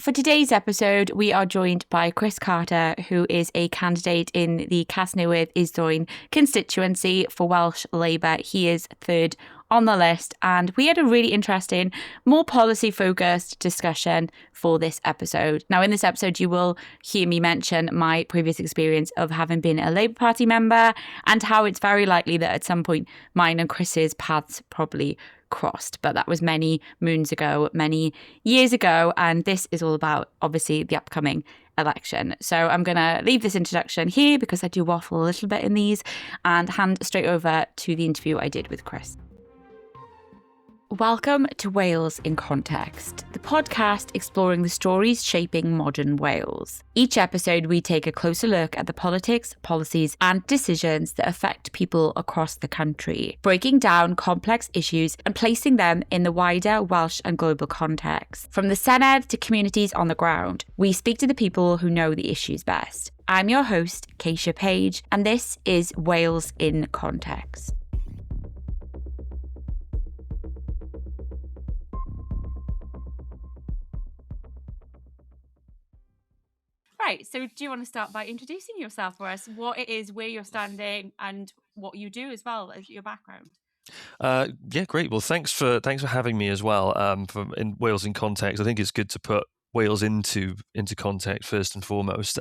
For today's episode, we are joined by Chris Carter, who is a candidate in the Casnewydd Isdwyn constituency for Welsh Labour. He is third on the list, and we had a really interesting, more policy-focused discussion for this episode. Now, in this episode, you will hear me mention my previous experience of having been a Labour Party member and how it's very likely that at some point mine and Chris's paths probably crossed, but that was many moons ago, many years ago, and this is all about obviously the upcoming election. So I'm going to leave this introduction here because I do waffle a little bit in these and hand straight over to the interview I did with Chris. Welcome to Wales in Context, the podcast exploring the stories shaping modern Wales. Each episode, we take a closer look at the politics, policies, and decisions that affect people across the country, breaking down complex issues and placing them in the wider Welsh and global context. From the Senedd to communities on the ground, we speak to the people who know the issues best. I'm your host, Kaiesha Page, and this is Wales in Context. Right, so do you want to start by introducing yourself for us, what it is, where you're standing, and what you do as well as your background? Yeah, great. Well, thanks for having me as well. In Wales in Context, I think it's good to put Wales into context first and foremost.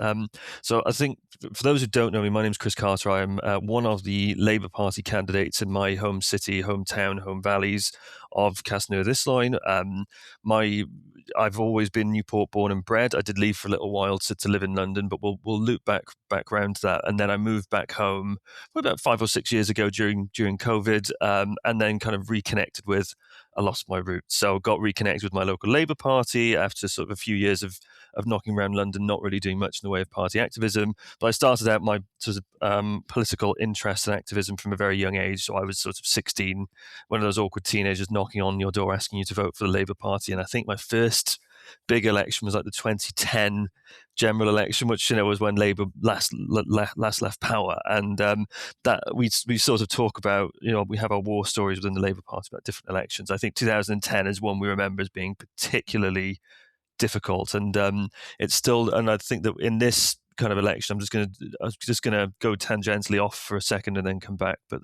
So I think for those who don't know me, my name's Chris Carter. I'm one of the Labour Party candidates in my home city, hometown, home valleys of Casnewydd Isdwyn. I've always been Newport born and bred. I did leave for a little while to live in London, but we'll loop back round to that. And then I moved back home about 5 or 6 years ago during COVID, and then kind of reconnected with. I lost my roots. So got reconnected with my local Labour Party after sort of a few years of knocking around London, not really doing much in the way of party activism. But I started out my sort of political interest and activism from a very young age. So I was sort of 16, one of those awkward teenagers knocking on your door asking you to vote for the Labour Party. And I think my first big election was like the 2010 general election, which was when Labour last left power, and that we sort of talk about. We have our war stories within the Labour Party about different elections. I think 2010 is one we remember as being particularly difficult, and it's still. And I think that in this kind of election, I'm just gonna go tangentially off for a second and then come back. But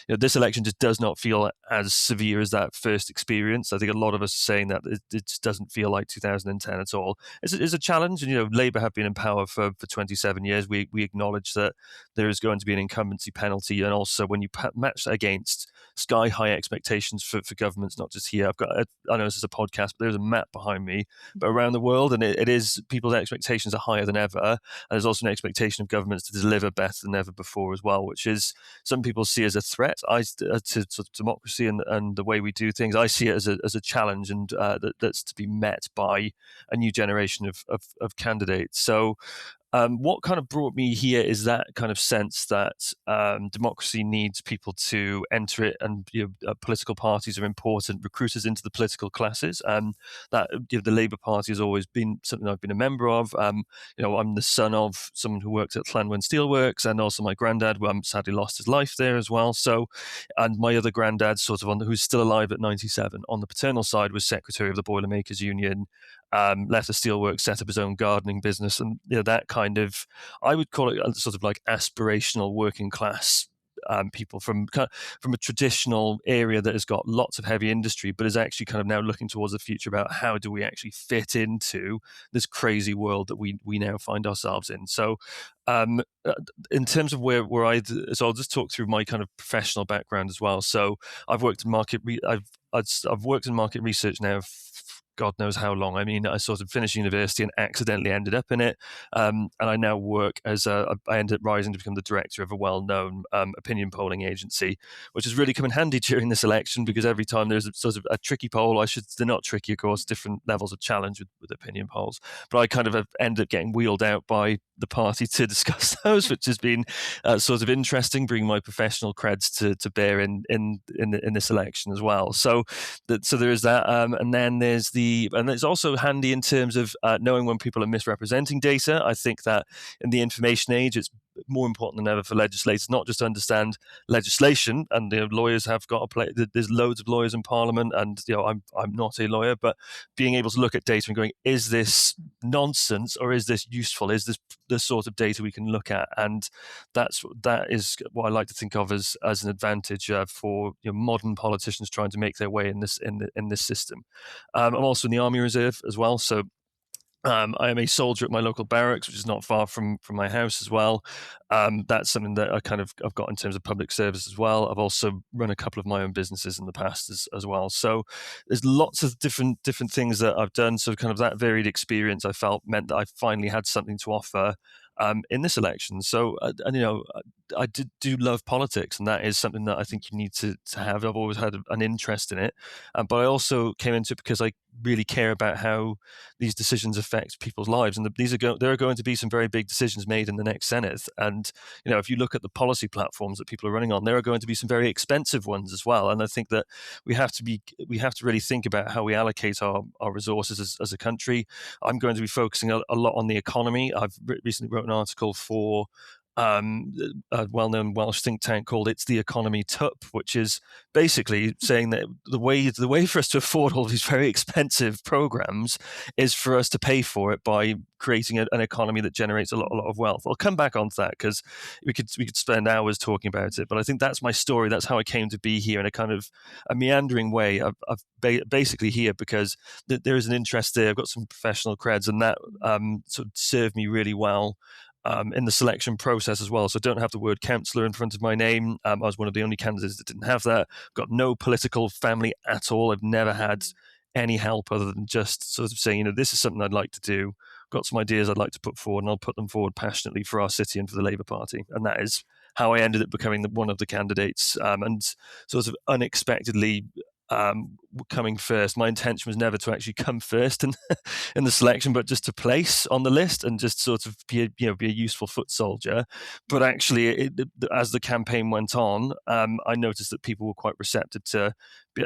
this election just does not feel as severe as that first experience. I think a lot of us are saying that it just doesn't feel like 2010 at all. It's a challenge, and Labour have been in power for 27 years. We acknowledge that there is going to be an incumbency penalty, and also when you match that against sky high expectations for governments, not just here. I know this is a podcast, but there's a map behind me, but around the world, and it is people's expectations are higher than ever. And there's also an expectation of governments to deliver better than ever before as well, which is some people see as a threat to sort of democracy and the way we do things. I see it as a challenge, and that's to be met by a new generation of candidates. So what kind of brought me here is that kind of sense that democracy needs people to enter it, and political parties are important recruiters into the political classes. That the Labour Party has always been something I've been a member of. I'm the son of someone who worked at Llanwen Steelworks, and also my granddad, who sadly lost his life there as well. So, and my other granddad, who's still alive at 97, on the paternal side, was secretary of the Boilermakers Union. Left the steelworks, set up his own gardening business, and that kind of, I would call it a sort of like aspirational working class people from a traditional area that has got lots of heavy industry, but is actually kind of now looking towards the future about how do we actually fit into this crazy world that we now find ourselves in. So in terms of where so I'll just talk through my kind of professional background as well. So I've worked in I've worked in market research now God knows how long. I mean, I sort of finished university and accidentally ended up in it. And I now work I ended up rising to become the director of a well-known opinion polling agency, which has really come in handy during this election, because every time there's a sort of a tricky poll, they're not tricky, of course, different levels of challenge with opinion polls. But I kind of have ended up getting wheeled out by the party to discuss those, which has been sort of interesting, bringing my professional creds to bear in this election as well. So there is that, and then and it's also handy in terms of knowing when people are misrepresenting data. I think that in the information age, it's more important than ever for legislators not just to understand legislation, and lawyers have got to play. There's loads of lawyers in Parliament, and I'm not a lawyer, but being able to look at data and going, is this nonsense or is this useful? Is this the sort of data we can look at? And that is what I like to think of as an advantage for modern politicians trying to make their way in this system. I'm also in the Army Reserve as well, so I am a soldier at my local barracks, which is not far from my house as well. That's something that I've got in terms of public service as well. I've also run a couple of my own businesses in the past as well. So there's lots of different things that I've done. So kind of that varied experience I felt meant that I finally had something to offer in this election. So I do love politics, and that is something that I think you need to have. I've always had an interest in it, but I also came into it because I really care about how these decisions affect people's lives, and there are going to be some very big decisions made in the next Senedd. And if you look at the policy platforms that people are running on, there are going to be some very expensive ones as well. And I think that we have to really think about how we allocate our resources as a country. I'm going to be focusing a lot on the economy. I've recently wrote an article for a well-known Welsh think tank called "It's the Economy Tup," which is basically saying that the way for us to afford all these very expensive programs is for us to pay for it by creating an economy that generates a lot of wealth. I'll come back onto that because we could spend hours talking about it, but I think that's my story. That's how I came to be here in a kind of a meandering way. I've basically here because there is an interest there. I've got some professional creds, and that sort of served me really well in the selection process as well. So I don't have the word councillor in front of my name. I was one of the only candidates that didn't have that. Got no political family at all. I've never had any help other than just sort of saying, this is something I'd like to do. Got some ideas I'd like to put forward, and I'll put them forward passionately for our city and for the Labour Party. And that is how I ended up becoming one of the candidates, and sort of unexpectedly coming first. My intention was never to actually come first in the selection, but just to place on the list and just sort of be a useful foot soldier. But actually, as the campaign went on, I noticed that people were quite receptive to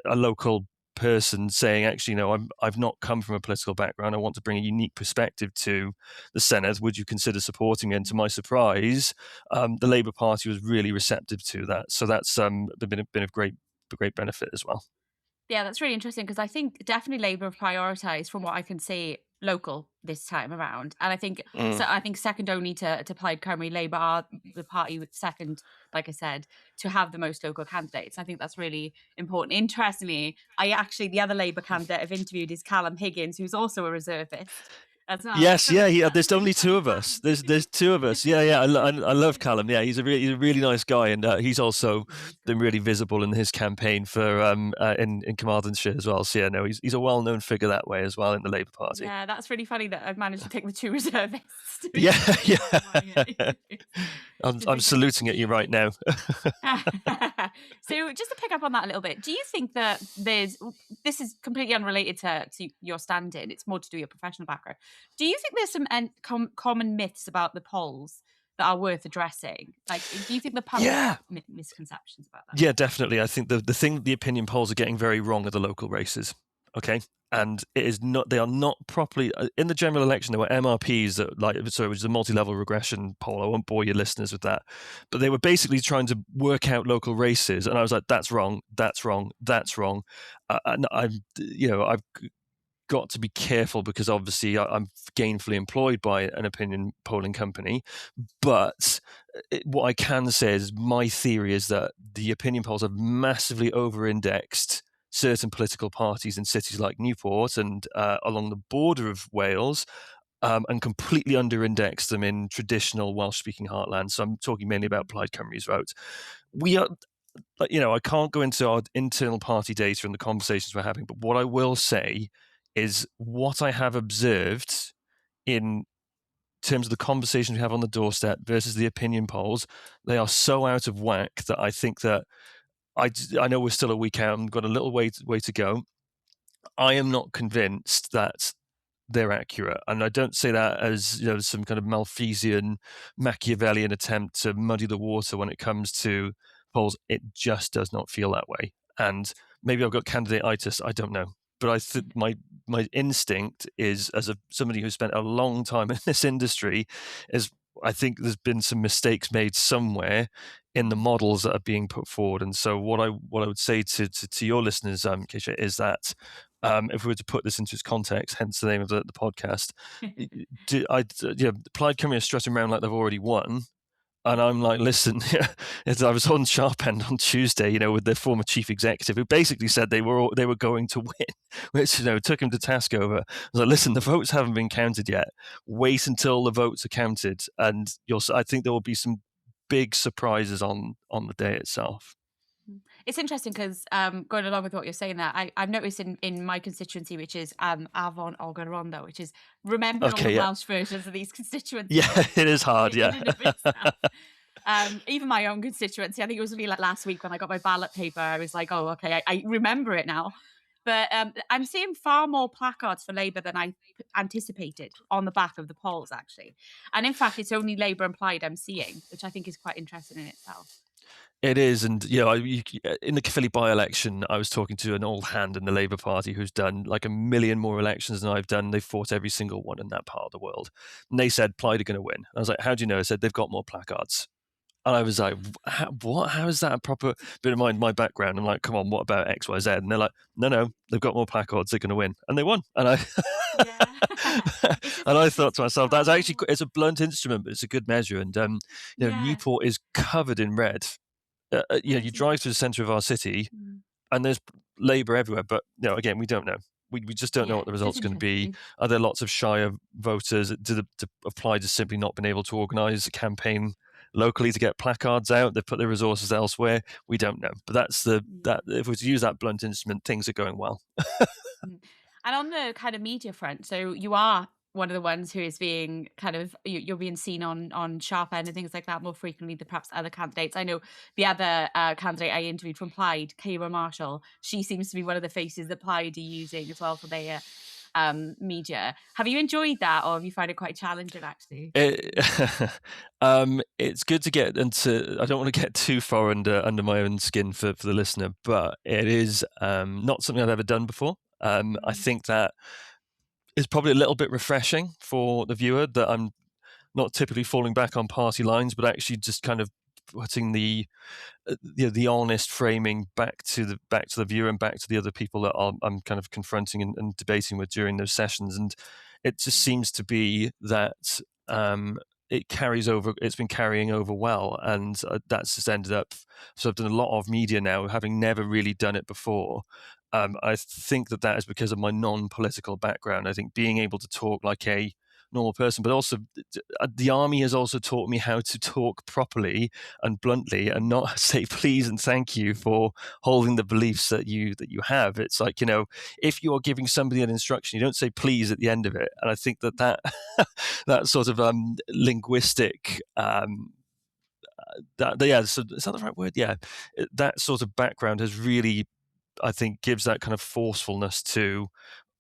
a local person saying, actually, I've not come from a political background. I want to bring a unique perspective to the Senedd. Would you consider supporting me? And to my surprise, the Labour Party was really receptive to that. So that's been of great benefit as well. Yeah, that's really interesting because I think definitely Labour have prioritised, from what I can see, local this time around. And I think second only to Plaid Cymru, Labour are the party with second, like I said, to have the most local candidates. I think that's really important. Interestingly, the other Labour candidate I've interviewed is Callum Higgins, who's also a reservist as well. Yes, yeah. There's only two of us. There's two of us. Yeah. I love Callum. Yeah, he's a really nice guy, and he's also been really visible in his campaign for in Carmarthenshire as well. So yeah, no, he's a well-known figure that way as well in the Labour Party. Yeah, that's really funny that I've managed to pick the two reservists. Yeah. I'm saluting at you right now. So just to pick up on that a little bit, do you think that this is completely unrelated to your stand-in, it's more to do with your professional background. Do you think there's some common myths about the polls that are worth addressing? Like, do you think the public misconceptions about that? Yeah, definitely. I think the thing that the opinion polls are getting very wrong are the local races. Okay. And they are not properly in the general election. There were MRPs which is a multi-level regression poll. I won't bore your listeners with that, but they were basically trying to work out local races, and I was like, that's wrong. And I've got to be careful because obviously I'm gainfully employed by an opinion polling company. But what I can say is my theory is that the opinion polls have massively over-indexed certain political parties in cities like Newport and along the border of Wales, and completely under-indexed them in traditional Welsh-speaking heartlands. So I'm talking mainly about Plaid Cymru's vote. We are, I can't go into our internal party data and the conversations we're having, but what I will say is what I have observed in terms of the conversations we have on the doorstep versus the opinion polls, they are so out of whack that I think that I know we're still a week out and got a little way to go. I am not convinced that they're accurate, and I don't say that as some kind of Malthusian, Machiavellian attempt to muddy the water when it comes to polls. It just does not feel that way, and maybe I've got candidate-itis. I don't know, but I think my instinct is, as somebody who spent a long time in this industry, is I think there's been some mistakes made somewhere in the models that are being put forward. And so what I would say to your listeners, Kaiesha, is that if we were to put this into its context, hence the name of the podcast, Plaid Cymru are strutting around like they've already won. And I'm like, listen, I was on Sharp End on Tuesday, with their former chief executive, who basically said they were going to win, which took him to task over. I was like, listen, the votes haven't been counted yet. Wait until the votes are counted, and I think there will be some big surprises on the day itself. It's interesting because going along with what you're saying there, I've noticed in my constituency, which is Avon Ogerondo, which is remembering all the Welsh versions of these constituencies. Yeah, it is hard, yeah. Even my own constituency, I think it was only like last week when I got my ballot paper, I was like, oh, okay, I remember it now. But I'm seeing far more placards for Labour than I anticipated on the back of the polls, actually. And in fact, it's only Labour and Plaid I'm seeing, which I think is quite interesting in itself. It is, and in the Caerphilly by-election, I was talking to an old hand in the Labour Party who's done like 1 million more elections than I've done. They've fought every single one in that part of the world, and they said Plaid are going to win. I was like, "How do you know?" I said, "They've got more placards." And I was like, what? How is that a proper bit of my background? I'm like, come on, what about X, Y, Z? And they're like, no, they've got more placards, they're going to win. And they won. And I and I thought to myself, that's actually, it's a blunt instrument, but it's a good measure. And, Newport is covered in red. You drive through the centre of our city and there's Labour everywhere. But, again, we don't know. We just don't know what the result's going to be. Are there lots of shyer voters? To apply to simply not been able to organise a campaign locally to get placards out? They've put their resources elsewhere. We don't know. But that's that. If we use that blunt instrument, things are going well. And on the kind of media front, so you are one of the ones who is being kind of, you're being seen on Sharp End and things like that more frequently than perhaps other candidates. I know the other candidate I interviewed from Plaid, Kaiesha Marshall, she seems to be one of the faces that Plaid are using as well for their media. Have you enjoyed that, or have you found it quite challenging, actually? It's good to get into, I don't want to get too far under my own skin for the listener, but it is not something I've ever done before. I think that is probably a little bit refreshing for the viewer, that I'm not typically falling back on party lines, but actually just kind of putting the honest framing back to the viewer and back to the other people that I'm kind of confronting and debating with during those sessions. And it just seems to be that it carries over. It's been carrying over well, and that's just ended up. So I've done a lot of media now, having never really done it before. I think that is because of my non-political background. I think being able to talk like a normal person, but also the army has also taught me how to talk properly and bluntly and not say please and thank you for holding the beliefs that you have. It's like, if you are giving somebody an instruction, you don't say please at the end of it. And I think that that sort of linguistic so is that the right word? Yeah, that sort of background has really, I think, gives that kind of forcefulness to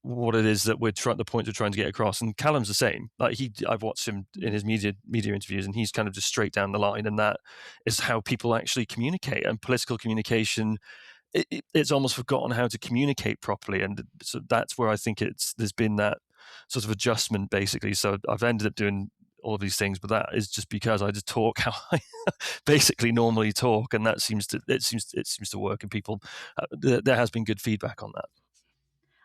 what it is that the point we're trying to get across. And Callum's the same. Like I've watched him in his media interviews, and he's kind of just straight down the line. And that is how people actually communicate. And political communication, it's almost forgotten how to communicate properly. And so that's where I think there's been that sort of adjustment, basically. So I've ended up doing all of these things, but that is just because I just talk how I basically normally talk, and that seems to work. And people, there has been good feedback on that.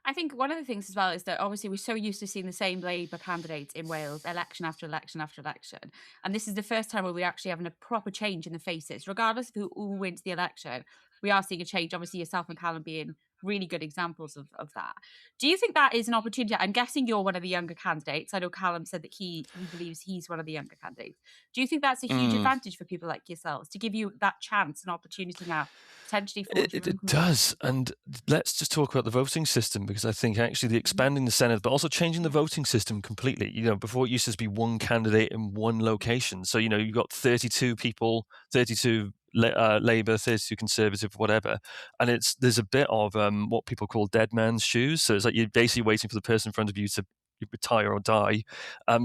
I think one of the things as well is that obviously we're so used to seeing the same Labour candidates in Wales, election after election after election. And this is the first time where we're actually having a proper change in the faces, regardless of who wins the election. We are seeing a change. Obviously, yourself and Callum being really good examples of that. Do you think that is an opportunity? I'm guessing you're one of the younger candidates. I know Callum said that he believes he's one of the younger candidates. Do you think that's a huge advantage for people like yourselves to give you that chance and opportunity now? Potentially it does. And let's just talk about the voting system, because I think actually expanding the Senedd, but also changing the voting system completely. Before it used to be one candidate in one location. So, you've got 32 people, 32 Labour, 32 Conservative, whatever. And there's a bit of what people call dead man's shoes. So it's like you're basically waiting for the person in front of you to retire or die,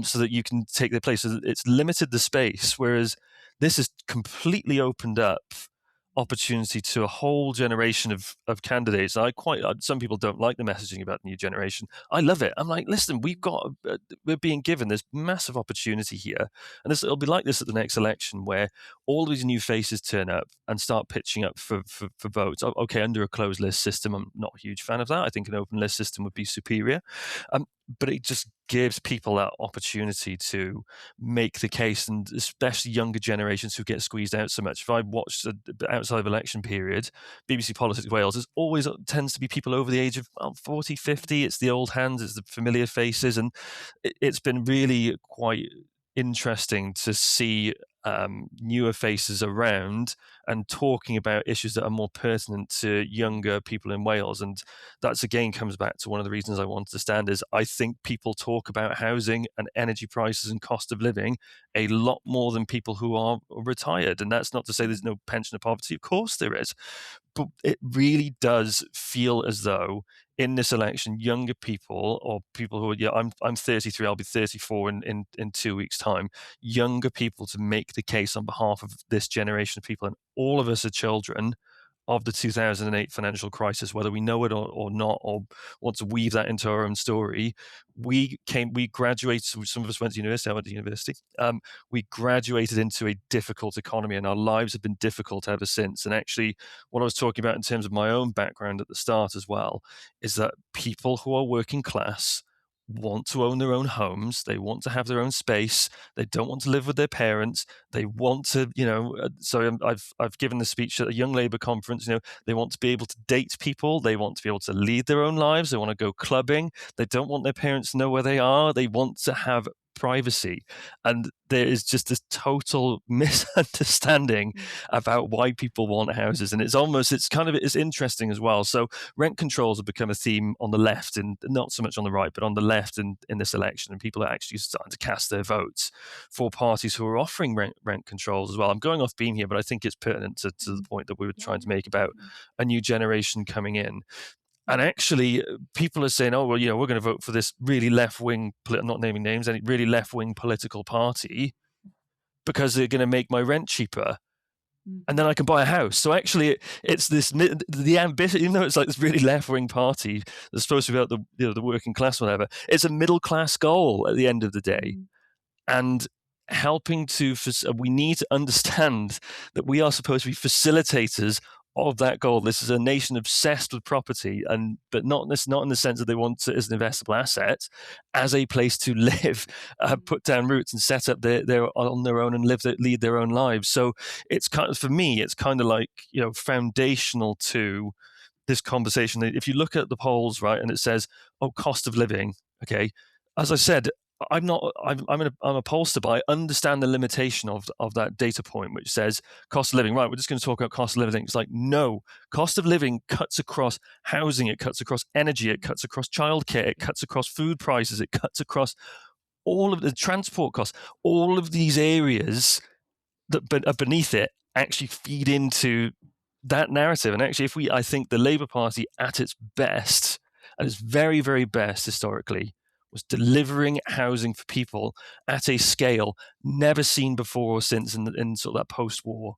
so that you can take their place. So it's limited the space, whereas this has completely opened up opportunity to a whole generation of candidates. Some people don't like the messaging about the new generation. I love it. I'm like, listen, we're being given this massive opportunity here, and it'll be like this at the next election, where all these new faces turn up and start pitching up for votes. Okay, under a closed list system, I'm not a huge fan of that. I think an open list system would be superior, but it just gives people that opportunity to make the case, and especially younger generations who get squeezed out so much. If I watch the outside of election period, BBC Politics Wales, it always tends to be people over the age of 40, 50. It's the old hands, it's the familiar faces, and it's been really quite interesting to see newer faces around and talking about issues that are more pertinent to younger people in Wales. And that's again comes back to one of the reasons I wanted to stand is I think people talk about housing and energy prices and cost of living a lot more than people who are retired. And that's not to say there's no pension of poverty. Of course there is. But it really does feel as though in this election, younger people or people who are, I'm 33, I'll be 34 in 2 weeks' time, younger people to make the case on behalf of this generation of people. And all of us are children of the 2008 financial crisis, whether we know it or not, or want to weave that into our own story. We graduated, some of us went to university, I went to university. We graduated into a difficult economy, and our lives have been difficult ever since. And actually, what I was talking about in terms of my own background at the start as well, is that people who are working class want to own their own homes. They want to have their own space. They don't want to live with their parents. They want to, so I've given the speech at a Young Labour conference. They want to be able to date people. They want to be able to lead their own lives. They want to go clubbing. They don't want their parents to know where they are. They want to have privacy. And there is just this total misunderstanding about why people want houses. And it's interesting as well. So rent controls have become a theme on the left, and not so much on the right, but on the left in this election. And people are actually starting to cast their votes for parties who are offering rent controls as well. I'm going off beam here, but I think it's pertinent to the point that we were trying to make about a new generation coming in. And actually, people are saying, oh, well, we're going to vote for this really left-wing, not naming names, any really left-wing political party because they're going to make my rent cheaper. And then I can buy a house. So actually, it's the ambition, even though it's like this really left-wing party that's supposed to be about the working class, whatever, it's a middle-class goal at the end of the day. And we need to understand that we are supposed to be facilitators of that goal. This is a nation obsessed with property, but not in the sense that they want it as an investable asset, as a place to live, put down roots and set up their on their own and lead their own lives. So it's for me, it's kind of like foundational to this conversation. If you look at the polls, right, and it says, oh, cost of living, okay, as I said, I'm a pollster, but I understand the limitation of that data point, which says cost of living. Right, we're just going to talk about cost of living. It's like, no, cost of living cuts across housing, it cuts across energy, it cuts across childcare, it cuts across food prices, it cuts across all of the transport costs. All of these areas that are beneath it actually feed into that narrative. And actually, I think the Labour Party at its best, at its very, very best historically, was delivering housing for people at a scale never seen before or since in sort of that post-war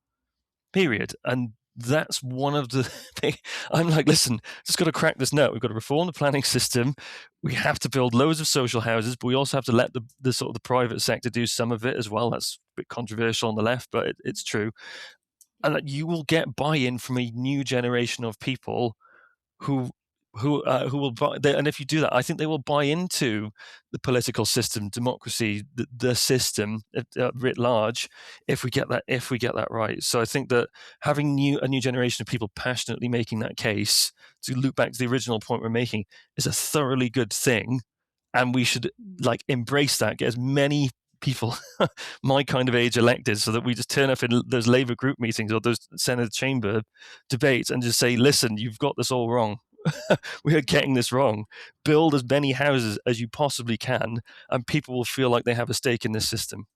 period. And that's one of the things. I'm like, listen, just got to crack this nut. We've got to reform the planning system. We have to build loads of social houses, but we also have to let the sort of the private sector do some of it as well. That's a bit controversial on the left, but it's true. And that you will get buy-in from a new generation of people who will buy, and if you do that, I think they will buy into the political system, democracy, the system writ large. If we get that right, so I think that having a new generation of people passionately making that case, to loop back to the original point we're making, is a thoroughly good thing, and we should embrace that, get as many people my kind of age elected, so that we just turn up in those Labour group meetings or those Senedd chamber debates and just say, listen, you've got this all wrong. We are getting this wrong. Build as many houses as you possibly can, and people will feel like they have a stake in this system.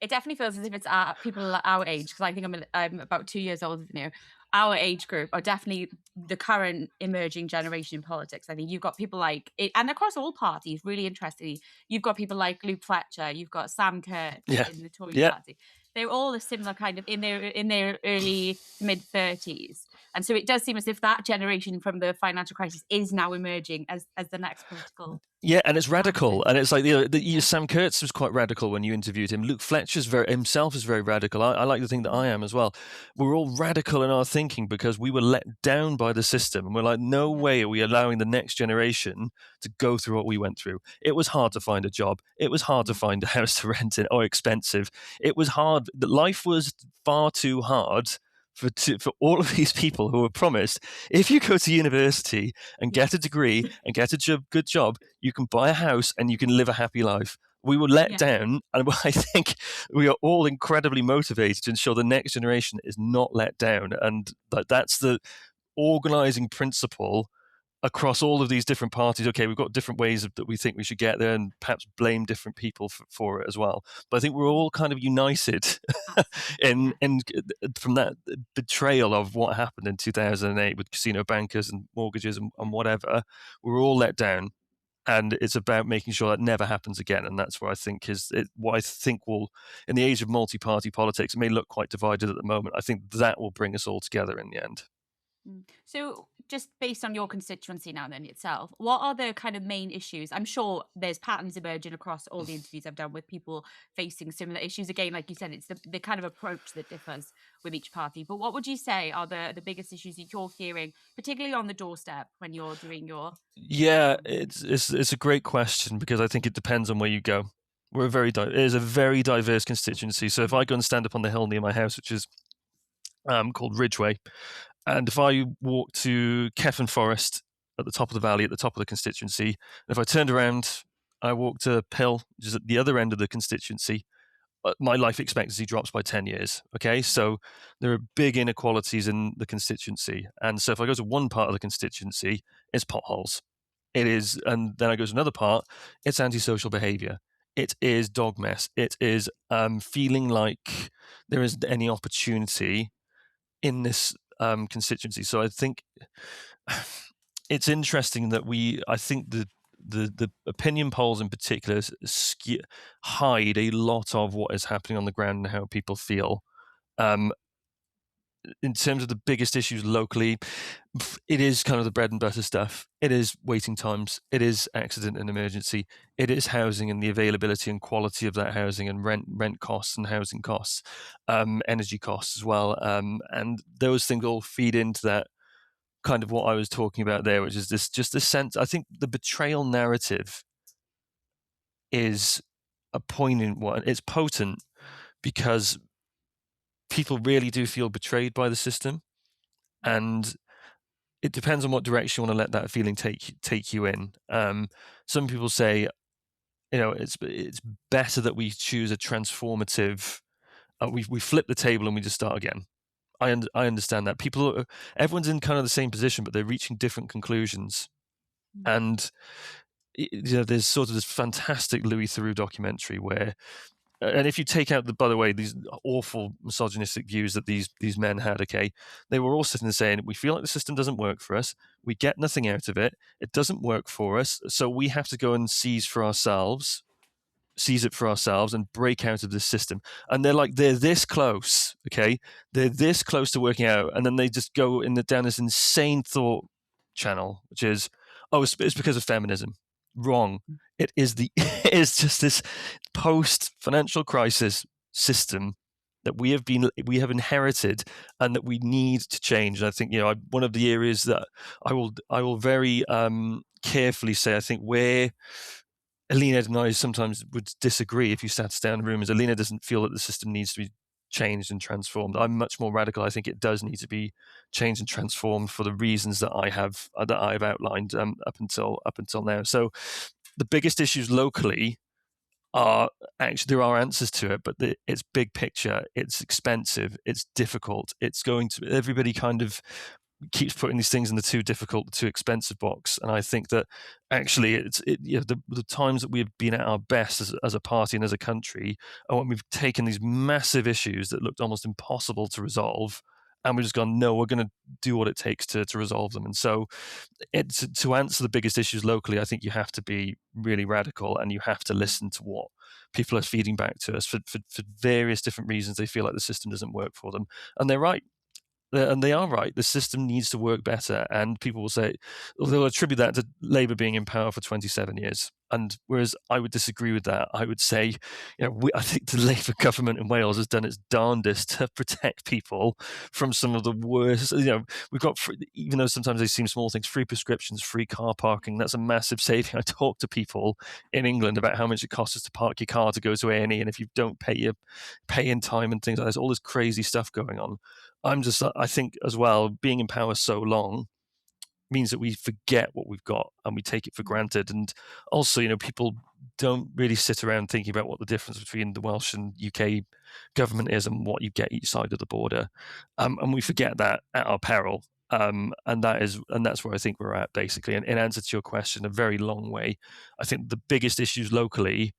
It definitely feels as if it's people our age, because I think I'm about 2 years older than you. Our age group are definitely the current emerging generation in politics. I think you've got people like it, and across all parties, really interestingly, you've got people like Luke Fletcher, you've got Sam Kerr in the Tory party. they're all a similar kind of in their early mid-30s. And so it does seem as if that generation from the financial crisis is now emerging as the next political. Yeah, and it's radical, candidate. and it's like Sam Kurtz was quite radical when you interviewed him. Luke Fletcher's himself is very radical. I like to think that I am as well. We're all radical in our thinking because we were let down by the system, and we're like, no way are we allowing the next generation to go through what we went through. It was hard to find a job. It was hard to find a house to rent in, or expensive. It was hard. Life was far too hard for all of these people who were promised, if you go to university and get a degree and get a good job, you can buy a house and you can live a happy life. We were let down, and I think we are all incredibly motivated to ensure the next generation is not let down. And that's the organizing principle across all of these different parties. Okay, we've got different ways that we think we should get there, and perhaps blame different people for it as well. But I think we're all kind of united in from that betrayal of what happened in 2008 with casino bankers and mortgages and whatever. We're all let down, and it's about making sure that never happens again. And that's what I think will, in the age of multi-party politics, it may look quite divided at the moment. I think that will bring us all together in the end. So just based on your constituency now then itself, what are the kind of main issues? I'm sure there's patterns emerging across all the interviews I've done with people facing similar issues. Again, like you said, it's the kind of approach that differs with each party. But what would you say are the biggest issues that you're hearing, particularly on the doorstep when you're doing your... Yeah, it's a great question, because I think it depends on where you go. It is a very diverse constituency. So if I go and stand up on the hill near my house, which is called Ridgeway, and if I walk to Kefan Forest at the top of the valley, at the top of the constituency, and if I turned around, I walked to Pill, which is at the other end of the constituency, my life expectancy drops by 10 years. Okay, so there are big inequalities in the constituency. And so if I go to one part of the constituency, it's potholes. It is, and then I go to another part, it's antisocial behaviour. It is dog mess. It is feeling like there isn't any opportunity in this constituency. So I think it's interesting that I think the opinion polls in particular hide a lot of what is happening on the ground and how people feel. In terms of the biggest issues locally, it is kind of the bread and butter stuff. It is waiting times. It is accident and emergency. It is housing and the availability and quality of that housing, and rent costs and housing costs, energy costs as well. And those things all feed into that kind of what I was talking about there, which is this sense. I think the betrayal narrative is a poignant one. It's potent because people really do feel betrayed by the system, and it depends on what direction you want to let that feeling take you in. Some people say, it's better that we choose a transformative. We flip the table and we just start again. I understand that everyone's in kind of the same position, but they're reaching different conclusions. And there's sort of this fantastic Louis Theroux documentary where. And if you take out by the way, these awful misogynistic views that these men had, okay, they were all sitting there saying, we feel like the system doesn't work for us. We get nothing out of it. It doesn't work for us. So we have to go and seize it for ourselves and break out of this system. And they're this close, okay? They're this close to working out. And then they just go down this insane thought channel, which is, it's because of feminism. Wrong. It is just this post-financial crisis system that we have inherited and that we need to change. And I think one of the areas that I will very carefully say, I think where Alina and I sometimes would disagree, if you sat us down in a room, is Alina doesn't feel that the system needs to be changed and transformed. I'm much more radical. I think it does need to be changed and transformed for the reasons that I've outlined up until now. So the biggest issues locally are actually, there are answers to it, but it's big picture. It's expensive. It's difficult. It's going to, everybody kind of keeps putting these things in the too difficult, the too expensive box. And I think that actually the times that we've been at our best as a party and as a country are when we've taken these massive issues that looked almost impossible to resolve and we've just gone, no, we're going to do what it takes to resolve them. And so to answer the biggest issues locally, I think you have to be really radical, and you have to listen to what people are feeding back to us for various different reasons. They feel like the system doesn't work for them, and they're right. And they are right. The system needs to work better. And people will say, they'll attribute that to Labour being in power for 27 years. And whereas I would disagree with that, I would say, I think the Labour government in Wales has done its darndest to protect people from some of the worst. We've got, even though sometimes they seem small things, free prescriptions, free car parking. That's a massive saving. I talk to people in England about how much it costs us to park your car to go to A&E, and if you don't pay in time and things like that, there's all this crazy stuff going on. I think as well, being in power so long means that we forget what we've got and we take it for granted. And also, people don't really sit around thinking about what the difference between the Welsh and UK government is and what you get each side of the border. And we forget that at our peril. And that's where I think we're at, basically. And in answer to your question, a very long way, I think the biggest issues locally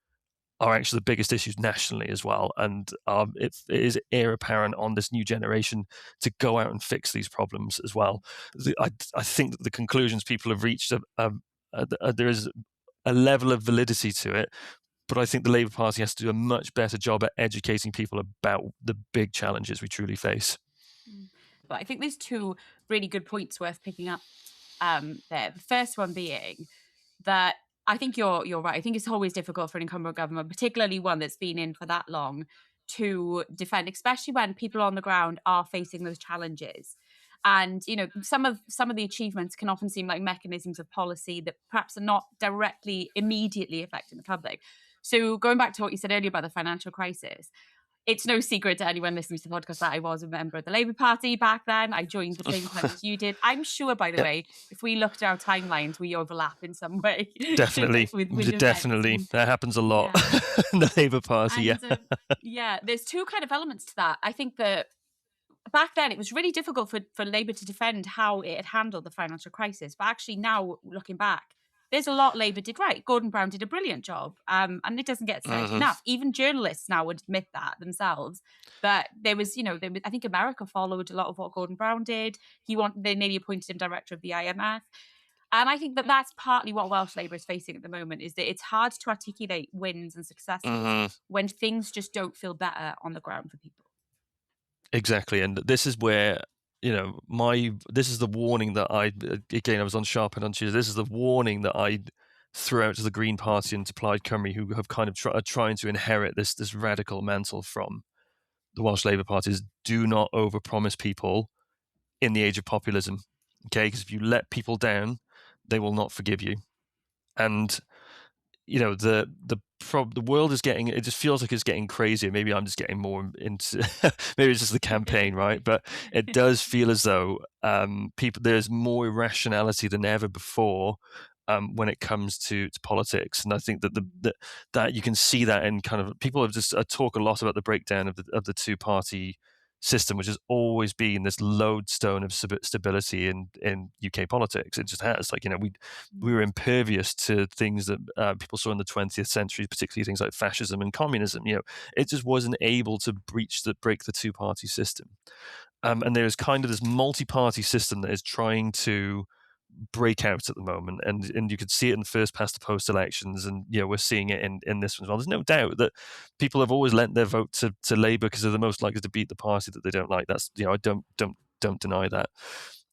are actually the biggest issues nationally as well. And it is heir apparent on this new generation to go out and fix these problems as well. I think that the conclusions people have reached, there is a level of validity to it, but I think the Labour Party has to do a much better job at educating people about the big challenges we truly face. But I think there's two really good points worth picking up there. The first one being that I think you're right. I think it's always difficult for an incumbent government, particularly one that's been in for that long, to defend, especially when people on the ground are facing those challenges. And some of the achievements can often seem like mechanisms of policy that perhaps are not directly, immediately affecting the public. So going back to what you said earlier about the financial crisis, it's no secret to anyone listening to the podcast that I was a member of the Labour Party back then. I joined the same time as you did. I'm sure, by the way, if we looked at our timelines, we overlap in some way. Definitely. Definitely. That happens a lot in the Labour Party, there's two kind of elements to that. I think that back then it was really difficult for Labour to defend how it had handled the financial crisis. But actually now, looking back, there's a lot Labour did right. Gordon Brown did a brilliant job, and it doesn't get said enough. Even journalists now would admit that themselves. But there was, I think America followed a lot of what Gordon Brown did. They nearly appointed him director of the IMF. And I think that that's partly what Welsh Labour is facing at the moment, is that it's hard to articulate wins and successes when things just don't feel better on the ground for people. Exactly. And this is where this is the warning that I was on Sharpen on Tuesday. This is the warning that I threw out to the Green Party and to Plaid Cymru, who have kind of are trying to inherit this radical mantle from the Welsh Labour Party, is do not overpromise people in the age of populism. Okay, because if you let people down, they will not forgive you. And the world is getting, it just feels like it's getting crazier. Maybe I'm just getting more into maybe it's just the campaign, right? But it does feel as though there's more irrationality than ever before when it comes to politics. And I think that that you can see that in kind of, people have just talk a lot about the breakdown of the two-party system, which has always been this lodestone of stability in UK politics. It just has, we were impervious to things that people saw in the 20th century, particularly things like fascism and communism. It just wasn't able to break the two-party system. And there's kind of this multi-party system that is trying to break out at the moment, and you could see it in the first past the post elections, and we're seeing it in this one as well. There's no doubt that people have always lent their vote to Labour because they're the most likely to beat the party that they don't like. That's I don't deny that.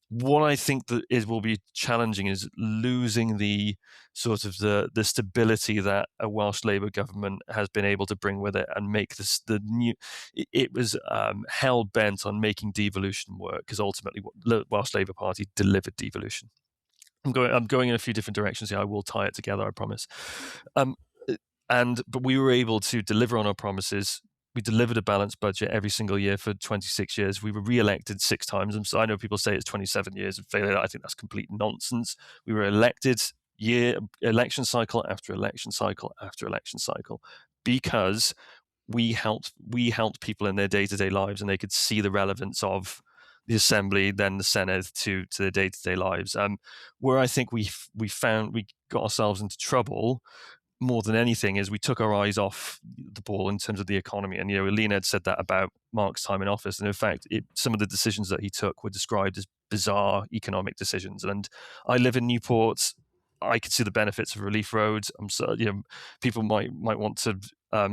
What I think that will be challenging is losing the sort of the stability that a Welsh Labour government has been able to bring with it, and make this the new. It was hell bent on making devolution work, because ultimately the Welsh Labour Party delivered devolution. I'm going in a few different directions here. I will tie it together, I promise. But we were able to deliver on our promises. We delivered a balanced budget every single year for 26 years. We were re-elected 6 times. And so I know people say it's 27 years of failure. I think that's complete nonsense. We were elected election cycle after election cycle after election cycle, because we helped people in their day-to-day lives, and they could see the relevance of the Assembly, then the Senedd, to their day-to-day lives. Where I think we got ourselves into trouble more than anything is we took our eyes off the ball in terms of the economy. And, Senedd said that about Mark's time in office. And in fact, some of the decisions that he took were described as bizarre economic decisions. And I live in Newport. I could see the benefits of relief roads. People might want to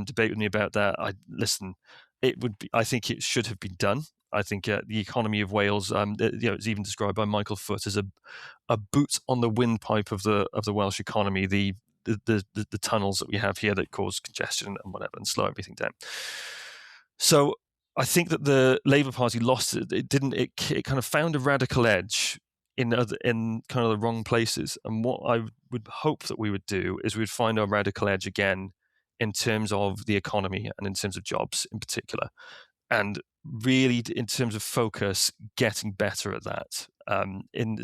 debate with me about that. I think it should have been done. I think the economy of Wales, it's even described by Michael Foot as a boot on the windpipe of the Welsh economy. The tunnels that we have here that cause congestion and whatever and slow everything down. So I think that the Labour Party lost it. It kind of found a radical edge in kind of the wrong places. And what I would hope that we would do is we'd find our radical edge again in terms of the economy and in terms of jobs in particular. And really, in terms of focus, getting better at that. In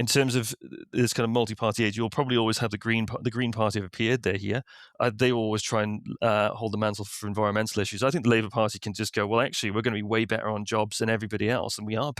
terms of this kind of multi-party age, you'll probably always have the Green Party have appeared. They're here. They always try and hold the mantle for environmental issues. I think the Labour Party can just go, well, actually, we're going to be way better on jobs than everybody else, and we are.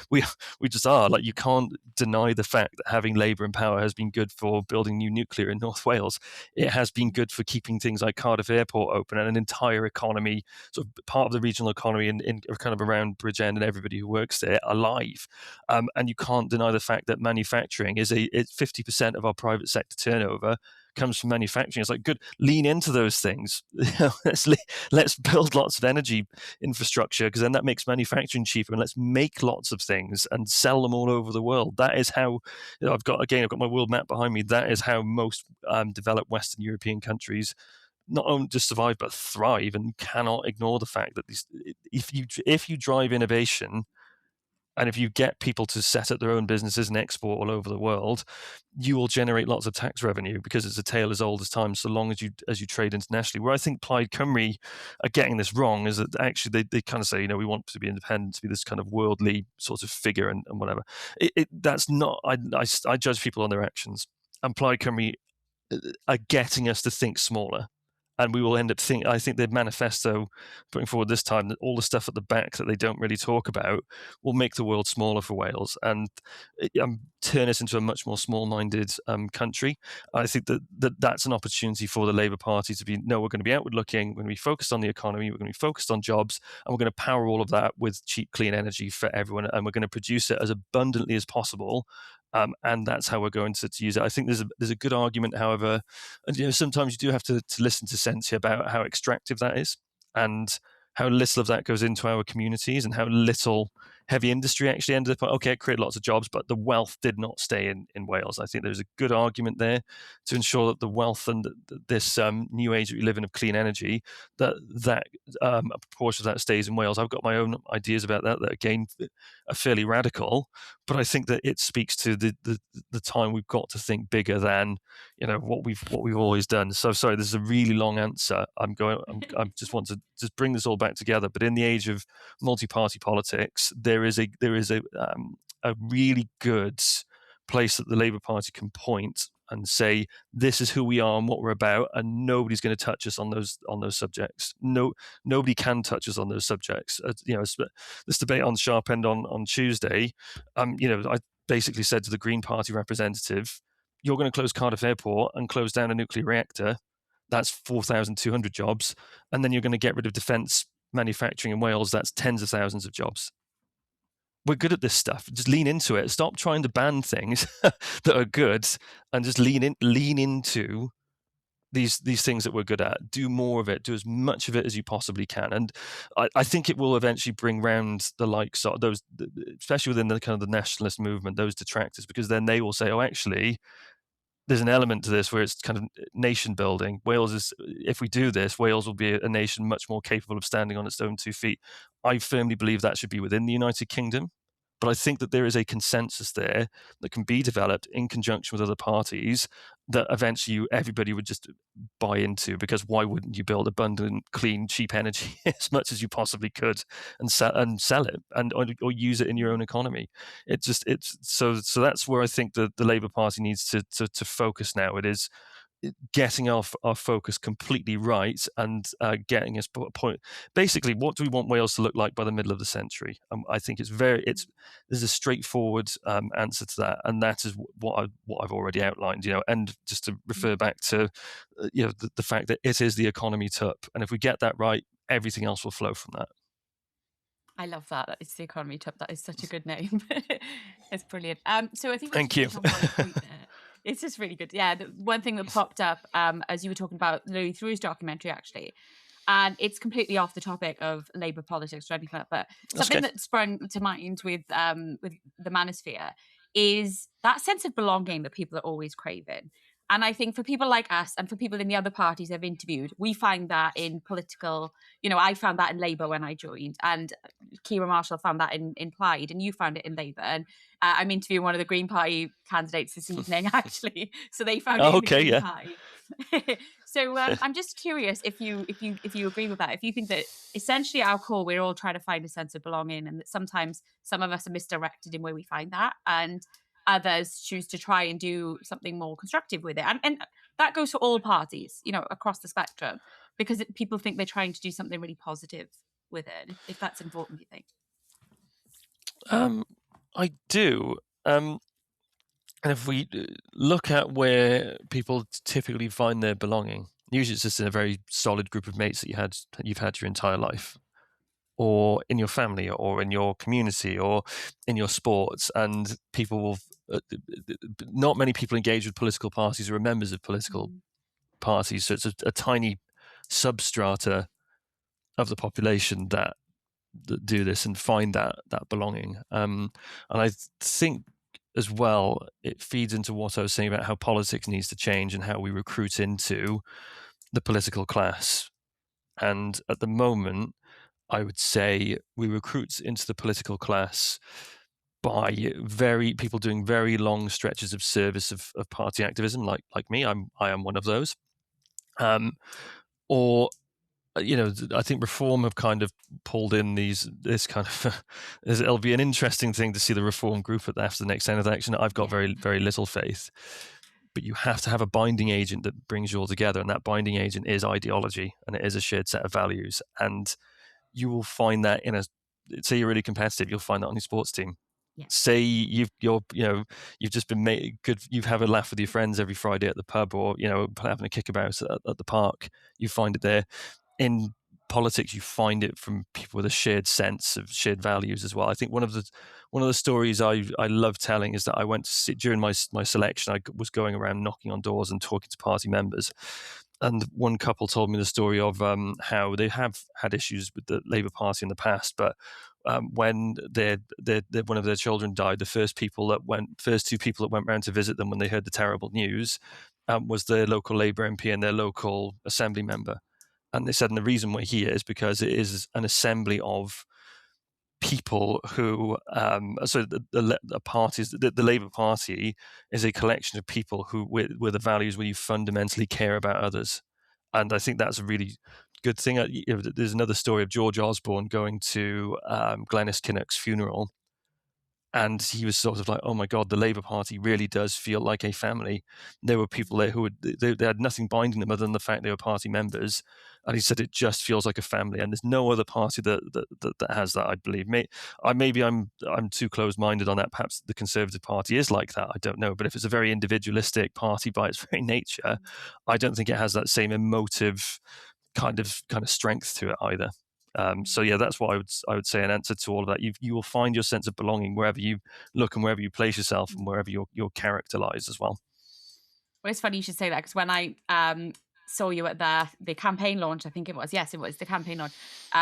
we just are. Like, you can't deny the fact that having Labour in power has been good for building new nuclear in North Wales. It has been good for keeping things like Cardiff Airport open and an entire economy, sort of part of the regional economy in kind of around Bridgend and everybody who works there alive. And you can't deny the fact that manufacturing is 50% of our private sector turnover comes from manufacturing. It's like, good, lean into those things. Let's build lots of energy infrastructure, because then that makes manufacturing cheaper, and let's make lots of things and sell them all over the world. That is how, I've got my world map behind me. That is how most developed Western European countries not only just survive but thrive. And you cannot ignore the fact that if you drive innovation, and if you get people to set up their own businesses and export all over the world, you will generate lots of tax revenue, because it's a tale as old as time, so long as you trade internationally. Where I think Plaid Cymru are getting this wrong is that actually they kind of say, we want to be independent, to be this kind of worldly sort of figure and whatever. That's not, I judge people on their actions. And Plaid Cymru are getting us to think smaller. And we will end up I think the manifesto putting forward this time, that all the stuff at the back that they don't really talk about will make the world smaller for Wales and turn us into a much more small-minded country. I think that's an opportunity for the Labour Party to be, no, we're going to be outward looking, we're going to be focused on the economy, we're going to be focused on jobs, and we're going to power all of that with cheap, clean energy for everyone, and we're going to produce it as abundantly as possible. And that's how we're going to use it. I think there's a good argument, however, and sometimes you do have to listen to sense about how extractive that is, and how little of that goes into our communities, and how little heavy industry actually ended up. Okay, it created lots of jobs, but the wealth did not stay in Wales. I think there's a good argument there to ensure that the wealth and this new age that we live in of clean energy, that a proportion of that stays in Wales. I've got my own ideas about that again are fairly radical, but I think that it speaks to the time we've got to think bigger than what we've always done. So sorry, this is a really long answer. I just want to just bring this all back together. But in the age of multi-party politics, there is a really good place that the Labour Party can point and say, this is who we are and what we're about, and nobody's going to touch us on those subjects. No, nobody can touch us on those subjects. This debate on Sharp End on Tuesday, I basically said to the Green Party representative, you're going to close Cardiff Airport and close down a nuclear reactor. That's 4,200 jobs. And then you're going to get rid of defence manufacturing in Wales. That's tens of thousands of jobs. We're good at this stuff. Just lean into it. Stop trying to ban things that are good, and just lean into these things that we're good at. Do more of it. Do as much of it as you possibly can. And I think it will eventually bring round the likes of those, especially within the kind of the nationalist movement, those detractors, because then they will say, oh, actually, there's an element to this where it's kind of nation building. If we do this, Wales will be a nation much more capable of standing on its own 2 feet. I firmly believe that should be within the United Kingdom. But I think that there is a consensus there that can be developed in conjunction with other parties that eventually everybody would just buy into, because why wouldn't you build abundant, clean, cheap energy as much as you possibly could and sell it or use it in your own economy? So that's where I think the Labour Party needs to focus now. It is getting our focus completely right and getting us a point. Basically, what do we want Wales to look like by the middle of the century? I think there's a straightforward answer to that, and that is what I've already outlined. And just to refer back to the fact that it is the economy tup, and if we get that right, everything else will flow from that. I love that. It's the economy tup. That is such a good name. It's brilliant. So I think we Thank should you. touch on one point there. It's just really good. Yeah, the one thing that popped up as you were talking about Louis Theroux's documentary, actually, and it's completely off the topic of Labour politics or anything like that, but That's something okay. that sprung to mind with the manosphere is that sense of belonging that people are always craving. And I think for people like us and for people in the other parties I've interviewed, we find that in political, I found that in Labour when I joined, and Kira Marshall found that in Plaid, and you found it in Labour. And I'm interviewing one of the Green Party candidates this evening, actually, so they found it Oh, in the okay, Green yeah. Party. So I'm just curious if you agree with that. If you think that essentially at our core we're all trying to find a sense of belonging, and that sometimes some of us are misdirected in where we find that, and others choose to try and do something more constructive with it, and that goes for all parties, across the spectrum, because people think they're trying to do something really positive with it. If that's important, do you think? I do. And if we look at where people typically find their belonging, usually it's just in a very solid group of mates that you've had your entire life, or in your family, or in your community, or in your sports. And people will, not many people engage with political parties or are members of political parties. So it's a tiny substrata of the population that do this and find that belonging. And I think as well, it feeds into what I was saying about how politics needs to change and how we recruit into the political class. And at the moment, I would say we recruit into the political class by people doing very long stretches of service of party activism, like me. I am one of those. Or I think Reform have kind of pulled in this kind of. It'll be an interesting thing to see the Reform group after the next Senedd election. I've got very, very little faith, but you have to have a binding agent that brings you all together, and that binding agent is ideology, and it is a shared set of values. And you will find that say you're really competitive, you'll find that on your sports team. Yeah. Say you've just been made good. You have a laugh with your friends every Friday at the pub, or having a kickabout at the park. You find it there. In politics, you find it from people with a shared sense of shared values as well. I think one of the stories I love telling is that I went to see, during my selection, I was going around knocking on doors and talking to party members, and one couple told me the story of how they have had issues with the Labour Party in the past, but when one of their children died, the first two people that went round to visit them when they heard the terrible news was their local Labour MP and their local assembly member. And they said, and the reason we're here is because it is an assembly of people who, so the parties, the Labour Party is a collection of people who, with the values where you fundamentally care about others. And I think that's a really good thing. There's another story of George Osborne going to Glenys Kinnock's funeral. And he was sort of like, oh my God, the Labour Party really does feel like a family. There were people there who they had nothing binding them other than the fact they were party members. And he said it just feels like a family. And there's no other party that has that, I believe. Maybe I'm too close-minded on that. Perhaps the Conservative Party is like that. I don't know. But if it's a very individualistic party by its very nature, I don't think it has that same emotive kind of strength to it either. So yeah, that's what I would say in answer to all of that. You will find your sense of belonging wherever you look and wherever you place yourself and wherever your character lies as well. Well, it's funny you should say that, because when I saw you at the campaign launch, I think it was, yes, it was the campaign launch,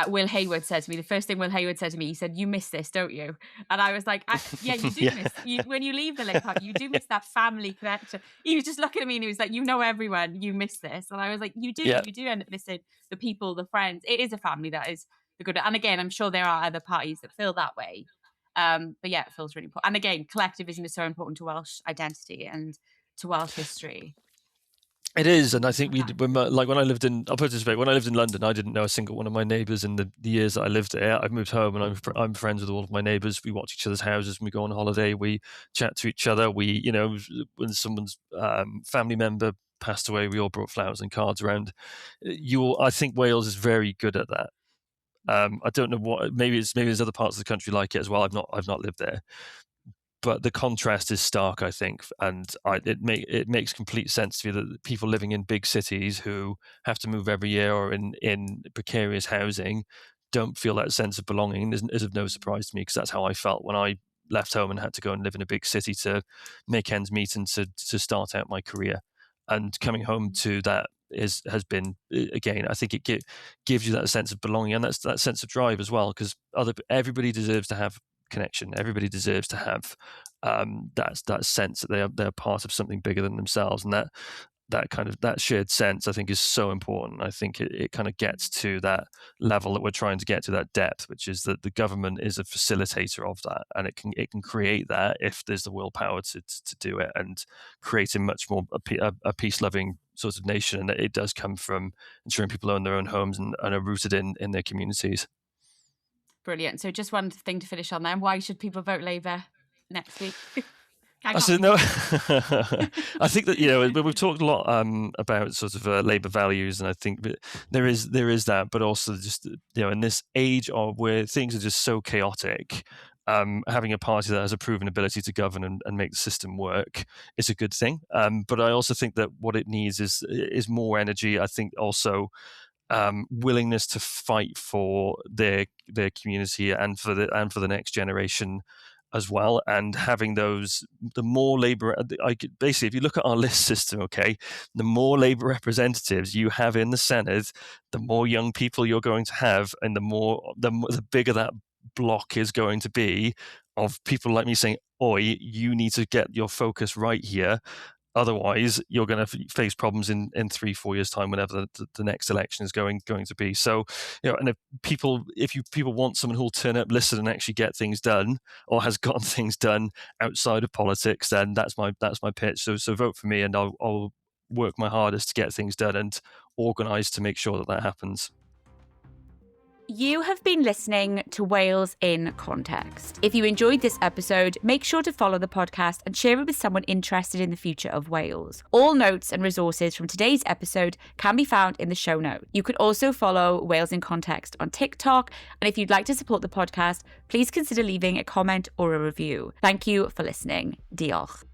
Will Hayward said to me, the first thing Will Hayward said to me, he said, "You miss this, don't you?" And I was like, yeah, you do miss, when you leave the Labour Party, you do miss that family connection. He was just looking at me and he was like, everyone, you miss this. And I was like, you do end up missing the people, the friends. It is a family that is the good. And again, I'm sure there are other parties that feel that way. But yeah, it feels really important. And again, collectivism is so important to Welsh identity and to Welsh history. It is, and I think when I lived in, I'll put it this way, when I lived in London, I didn't know a single one of my neighbours in the years that I lived there. I've moved home and I'm friends with all of my neighbours. We watch each other's houses when we go on holiday. We chat to each other. When someone's family member passed away, we all brought flowers and cards around. I think Wales is very good at that. I don't know what. Maybe there's other parts of the country like it as well. I've not lived there, but the contrast is stark, I think, and it makes complete sense to me that people living in big cities who have to move every year or in precarious housing don't feel that sense of belonging. Is of no surprise to me, because that's how I felt when I left home and had to go and live in a big city to make ends meet and to start out my career. And coming home to that has been, again, I think it gives you that sense of belonging and that sense of drive as well, because everybody deserves to have connection. Everybody deserves to have that sense that they're part of something bigger than themselves, and that shared sense, I think, is so important. I think it kind of gets to that level that we're trying to get to, that depth, which is that the government is a facilitator of that, and it can create that if there's the willpower to do it, and create a much more a peace-loving sort of nation. And it does come from ensuring people own their own homes and are rooted in their communities. Brilliant. So just one thing to finish on then. Why should people vote Labour next week? I said no. I think that we've talked a lot about sort of Labour values, and I think that there is that, but also just in this age of where things are just so chaotic, having a party that has a proven ability to govern and make the system work is a good thing. But I also think that what it needs is more energy. I think also willingness to fight for their community and for the next generation as well, and having the more Labour, basically, if you look at our list system, okay, the more Labour representatives you have in the Senedd, the more young people you're going to have, and the bigger that block is going to be of people like me saying, "Oi, you need to get your focus right here. Otherwise, you're going to face problems in 3-4 years' time, whenever the next election is going to be." So, and if people want someone who'll turn up, listen, and actually get things done, or has gotten things done outside of politics, then that's my pitch. So vote for me, and I'll work my hardest to get things done and organise to make sure that happens. You have been listening to Wales in Context. If you enjoyed this episode, make sure to follow the podcast and share it with someone interested in the future of Wales. All notes and resources from today's episode can be found in the show notes. You could also follow Wales in Context on TikTok, and if you'd like to support the podcast, please consider leaving a comment or a review. Thank you for listening. Diolch.